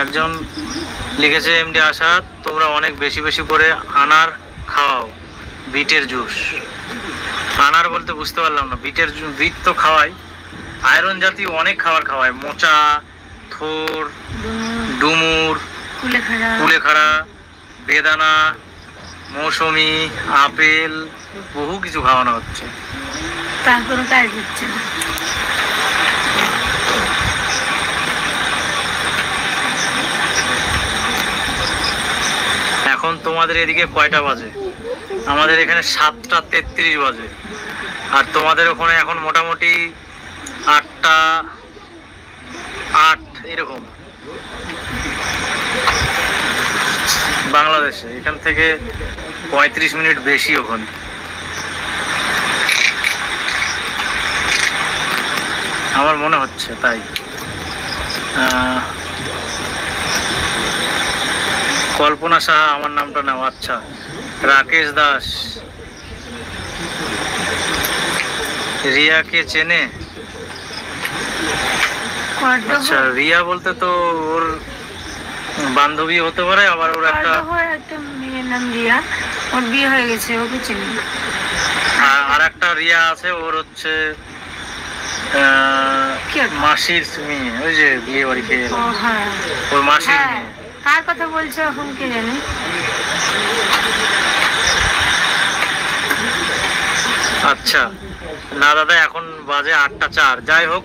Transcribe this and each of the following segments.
একজন লিখেছে এমডি আসাদ, তোমরা অনেক বেশি বেশি করে আনার খাওয়াও, বিটের জুস। আনার বলতে বুঝতে পারলাম না। বিট তো খাওয়াই, আয়রন জাতীয় অনেক খাবার খাওয়ায়, মোচা, থোর, ডুমুর, কুলেখাড়া, বেদানা, মৌসুমি, আপেল, বহু কিছু খাওয়ানো হচ্ছে। তারপরে কাজ হচ্ছে না। এখন তোমাদের এদিকে কয়টা বাজে? আমাদের এখানে 7:33 বাজে, আর তোমাদের ওখানে এখন মোটামুটি 8:08 এরকম। বাংলাদেশে এখান থেকে 35 মিনিট বেশি ওখানে। আমার মনে হচ্ছে তাই। কল্পনা সাহা আমার নামটা নাও। আচ্ছা, রাকেশ দাস, রিয়াকে চেনে? আচ্ছা, রিয়া বলতে তো ওর বান্ধবী হতে পারে, আবার ওর একটা মেয়ের নাম রিয়া, ওর বিয়ে হয়ে গেছে, ওকে চিনি। আর একটা রিয়া আছে, ওর হচ্ছে মাসির মেয়ে, ওই যে বিয়ে বাড়ি খেয়ে ওর মাসির মেয়ে। কার কথা বলছো এখন কে জানে? আচ্ছা না দাদা, এখন বাজে 8:04। যাই হোক,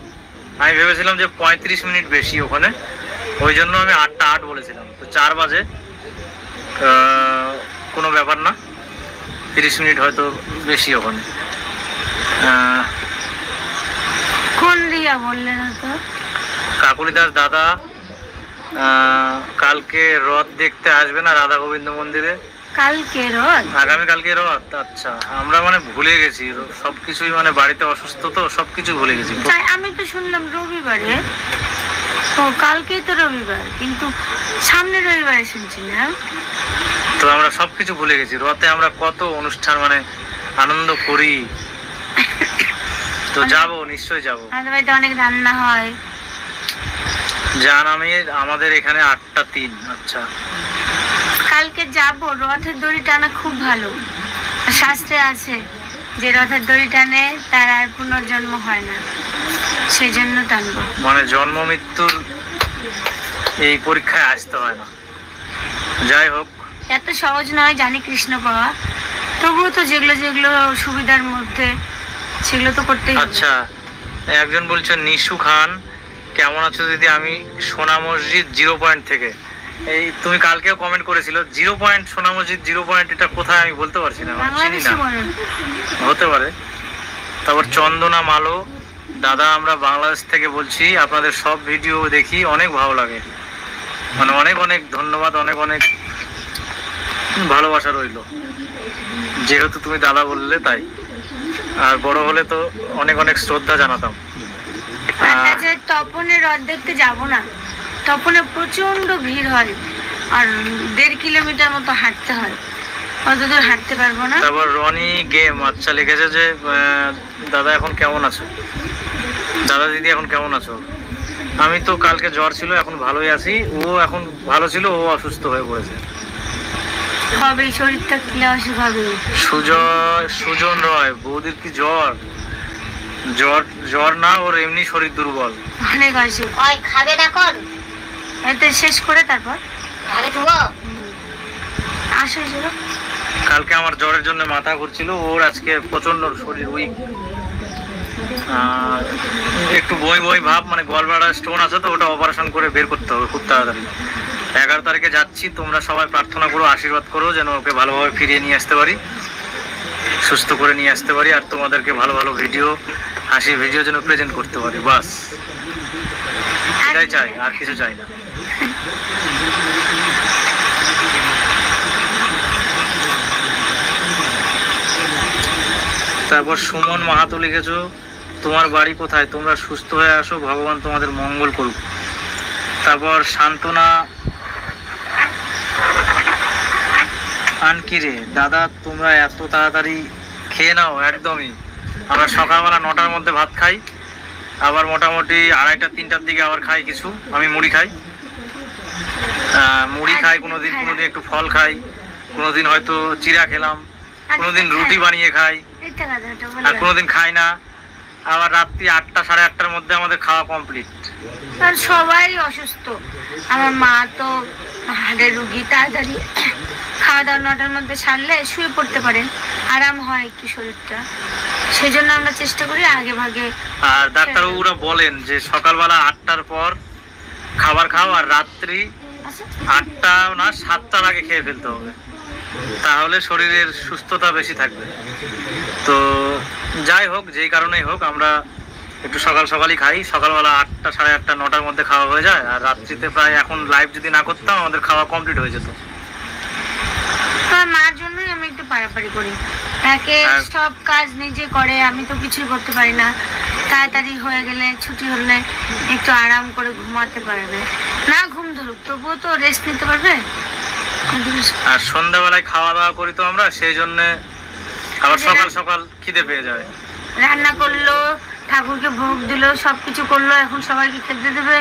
আমি ভেবেছিলাম যে 35 মিনিট বেশি ওখানে, ওই জন্য আমি 8:08 বলেছিলাম। তো 4 বাজে, কোনো ব্যাপার না, 30 মিনিট হয়তো বেশি ওখানে। কোন রিয়া বললে না তো? কাকুলি দাস দাদা, কালকে রথ দেখতে আসবে না রাধা গোবিন্দ মন্দিরে? কালকে রথ? আগামীকালকে রথ। আচ্ছা, আমরা মানে ভুলে গেছি সবকিছুই, মানে বাড়িতে অসুস্থ তো সবকিছু ভুলে গেছি। আমি তো শুনলাম রবিবারে। ও কালকেই তো রবিবার, কিন্তু সামনে রবিবারে শুনছিলাম। তো আমরা সবকিছু ভুলে গেছি। রথে আমরা কত অনুষ্ঠান মানে আনন্দ করি। তো যাবো, নিশ্চয়ই যাবো। আমাদের বাড়িতে অনেক রান্না হয়। জান, আমাদের এখানে 8:03। আচ্ছা, কালকে যাব। রথের দড়ি টানা খুব ভালো, শাস্ত্রে আছে যে রথের দড়ি টানে তার আর পুনর্জন্ম হয় না, সেই জন্য টানবো। মানে জন্ম মৃত্যুর এই পরীক্ষায় আসতে হয় না। যাই হোক, এত সহজ নয় জানি কৃষ্ণ পাওয়া, তবুও তো যেগুলো যেগুলো সুবিধার মধ্যে সেগুলো তো করতেই। আচ্ছা, একজন বলছে নিশু খান, কেমন আছো দিদি? আমি সোনা মসজিদ 0 পয়েন্ট থেকে। এই তুমি কালকেও কমেন্ট করেছিল 0 পয়েন্ট, সোনা মসজিদ 0 পয়েন্ট, এটা কোথায় আমি বলতে পারছি না, চিনি না, হতে পারে। তারপর চন্দনা মালো, দাদা আমরা বাংলাদেশ থেকে বলছি, আপনাদের সব ভিডিও দেখি, অনেক ভালো লাগে, মানে অনেক অনেক ধন্যবাদ, অনেক অনেক ভালোবাসা রইল, যেহেতু তুমি দাদা বললে তাই। আর বড় হলে তো অনেক অনেক শ্রদ্ধা জানাতাম। তপনের রথ দেখতে যাব না, তপনে প্রচন্ড ভিড় হয়, আর 1.5 কিলোমিটার মতো হাঁটতে হয়, অতদূর হাঁটতে পারবো না। তারপর রনি গেম আচ্ছা লিখেছে যে দাদা এখন কেমন আছো? দাদা দিদি এখন কেমন আছো? আমি তো কালকে জ্বর ছিল, এখন ভালোই আছি। ও এখন ভালো ছিল, ও অসুস্থ হয়ে পড়েছে। হবে শরীরটা কি অসুখ হবে। সুজন রয়, বৌদির কি জ্বর? জ্বর না, ওর এমনি শরীর দুর্বল, অনেক অসুখ। ওই খাবে না কোন এতে শেষ করে তারপর আগে ধুবো। আসো চলো। কালকে আমার জ্বরের জন্য মাথা ঘুরছিল, ওর আজকে প্রচন্ড শরীর উইক, একটু বই ভাব, মানে গলব্লাডার স্টোন আছে তো, ওটা অপারেশন করে বের করতে হবে খুব তাড়াতাড়ি। 11 তারিখে যাচ্ছি, তোমরা সবাই প্রার্থনা করো, আশীর্বাদ করো যেন ওকে ভালোভাবে ফিরিয়ে নিয়ে আসতে পারি, সুস্থ করে নিয়ে আসতে পারি, আর তোমাদেরকে ভালো ভালো ভিডিও, হাসির ভিডিও যেন প্রেজেন্ট করতে পারি, বাস এটাই চাই, আর কিছু চাই না। তারপর সুমন মাহাতো লিখেছো, তোমার বাড়ি কোথায়? তোমরা সুস্থ হয়ে আসো, ভগবান তোমাদের মঙ্গল করুক। তারপর সান্ত্বনা আনকি রে, দাদা তোমরা এত তাড়াতাড়ি খেয়ে নাও? একদমই, আমরা সকালবেলা 9টার মধ্যে ভাত খাই, আবার মোটামুটি 2:30-3টার দিকে আবার খাই কিছু, আমি মুড়ি খাই। মুড়ি খাই, কোনোদিন একটু ফল খাই, কোনোদিন হয়তো চিড়া খেলাম, কোনোদিন রুটি বানিয়ে খাই, আর কোনোদিন খাই না। আবার রাত্রি 8টা-8:30টার মধ্যে আমাদের খাওয়া কমপ্লিট। কারণ সবাই অসুস্থ, আমার মা তো হাড়ের রুগী, তাড়াতাড়ি খাওয়া দাওয়া 9টার মধ্যে সারলে শুয়ে পড়তে পারেন, আরাম হয় একটু শরীরটা, সেই জন্য আমরা চেষ্টা করি আগে ভাগে। আর ডাক্তারবাবুরা বলেন যে সকালবেলা 8টার পর খাবার খাও, আর রাত্রি 8টা না 7টার আগে খেয়ে ফেলতে হবে, তাহলে শরীরের সুস্থতা বেশি থাকবে। তো যাই হোক, যেই কারণেই হোক, আমরা একটু সকালই খাই। সকালবেলা 8টা-8:30-9টার মধ্যে খাওয়া হয়ে যায়, আর রাত্রিতে প্রায়, এখন লাইভ যদি না করতাম আমাদের খাওয়া কমপ্লিট হয়ে যেত। আমার মার জন্যই আমি একটু পারাপারি করি, তাকে সব কাজ নিজে করে, আমি তো কিছুই করতে পারি না। তাড়াতাড়ি হয়ে গেলে, ছুটি হলে একটু আরাম করে ঘুমাতে পারবে, না ঘুম ধরুক তবুও তো রেস্ট নিতে পারবে। আর সন্ধ্যাবেলায় খাওয়া দাওয়া করি তো আমরা, সেই জন্য আবার সকাল খিদে পেয়ে যায়। রান্না করলো, ঠাকুরকে ভোগ দিল, সবকিছু করলো, এখন সবাইকে খেতে দেবে,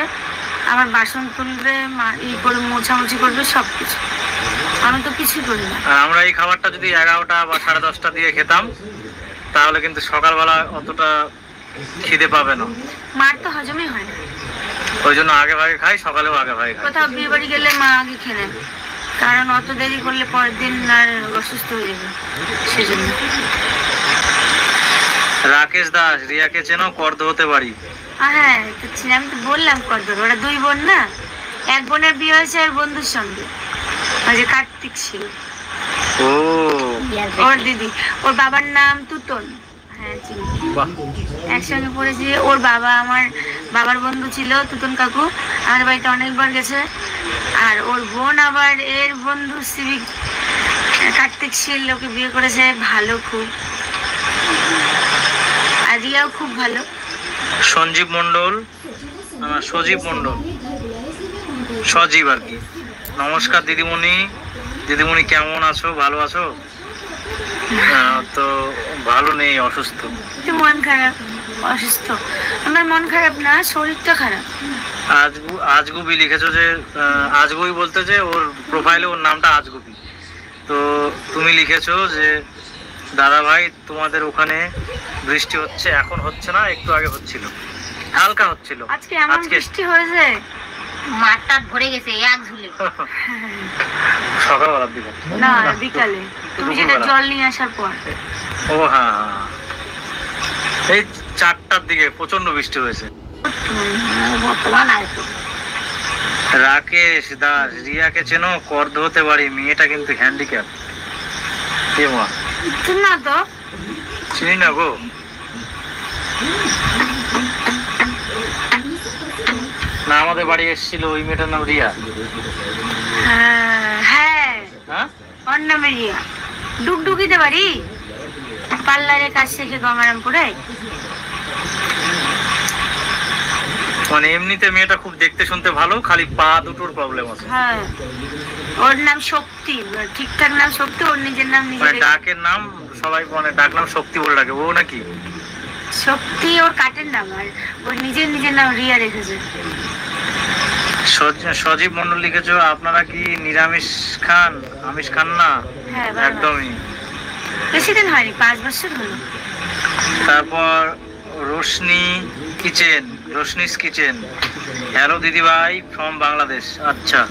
আবার বাসন তুলবে, করে মোছামুছি করবে, সবকিছু। আমি তো কিছুই করি না। আর আমরা এই খাবারটা যদি 11টা বা 10:30 দিয়ে খেতাম, তাহলে কিন্তু সকালবেলা অতটা খিদে পাবে না। মার তো হজমই হয় না, ওই জন্য আগে ভাগে খাই, সকালেও আগে ভাগে খাই। কোথাও বিয়ে বাড়ি গেলে মা আগে খেয়ে নেয়, কারণ অত দেরি করলে পরের দিন আর অসুস্থ হয়ে যাবে, সেজন্য। রাকেশ দাস, রিয়াকে চেনো? কর্দ হতে পারি। হ্যাঁ, আমি তো বললাম কর্দর, ওরা 2 বোন না, এক বোনের বিয়ে হয়েছে আর বন্ধুর সঙ্গে, ওই যে কার্তিক ছিল, ও ওর দিদি। ওর বাবার নাম তুতন, হ্যাঁ চিনি, একসঙ্গে পড়েছি। ওর বাবা আমার বাবার বন্ধু ছিল, তুতন কাকু, আমাদের বাড়িতে অনেকবার গেছে। আর ওর বোন আবার এর বন্ধু সিভিক কার্তিক শীল, ওকে বিয়ে করেছে, ভালো খুব, আর রিয়াও খুব ভালো। সঞ্জীব মন্ডল, সজীব মন্ডল, সজীব আর কি। নমস্কার দিদিমণি, কেমন আছো? ভালো আছো? তো ভালো নেই, অসুস্থ। মন খারাপ, অসুস্থ? আমার মন খারাপ না, শরীরটা খারাপ। আজগুবি লিখেছো যে, আজগুবি বলতে যে ওর প্রোফাইলে ওর নামটা আজগুবি, তো তুমি লিখেছো যে দাদা ভাই তোমাদের ওখানে বৃষ্টি হচ্ছে? এখন হচ্ছে না, একটু আগে হচ্ছিল, হালকা হচ্ছিল। আজকে এমন বৃষ্টি হয়েছে, মাঠটা ভরে গেছে এক ঝুলে। সকালবেলার দিকে না, বিকালে, তুমি যেটা জল নিয়ে আসার পর। ও হ্যাঁ, এই 4টার দিকে প্রচন্ড বৃষ্টি হয়েছে। রাকেশ দাস, রিয়াকে চেনো? কর্দ হতে পারি, মেয়েটা কিন্তু হ্যান্ডিক্যাপ। কে মা? না তো, চিনি না গো। না, আমাদের বাড়ি এসেছিল ওই মেয়েটার নাম রিয়া। হ্যাঁ, ওর নামে রিয়া। ডুগডুগিতে বাড়ি, পার্লারের কাজ থেকে গঙ্গারামপুরে। মানে এমনিতে মেয়েটা খুব দেখতে শুনতে ভালো, খালি পা দুটোর প্রবলেম আছে। হ্যাঁ, ওর নাম শক্তি, ঠিকঠাক নাম শক্তি, ওর নিজের নাম নিজে। মানে ডাকের নাম সবাই মানে ডাক নাম শক্তি বলে ডাকে, ও নাকি? শক্তি ওর কাটের নাম, আর ওর নিজের নাম রিয়া রেখেছে। সজীব মন্ডল লিখেছো, আপনারা কি নিরামিষ খান? আমিষ খান না? হ্যাঁ, একদমই। বেশি দিন হয়নি, 5 বছর হলো। তারপর রোশনিস কিচেন, হ্যালো দিদি ভাই ফ্রম বাংলাদেশ। আচ্ছা,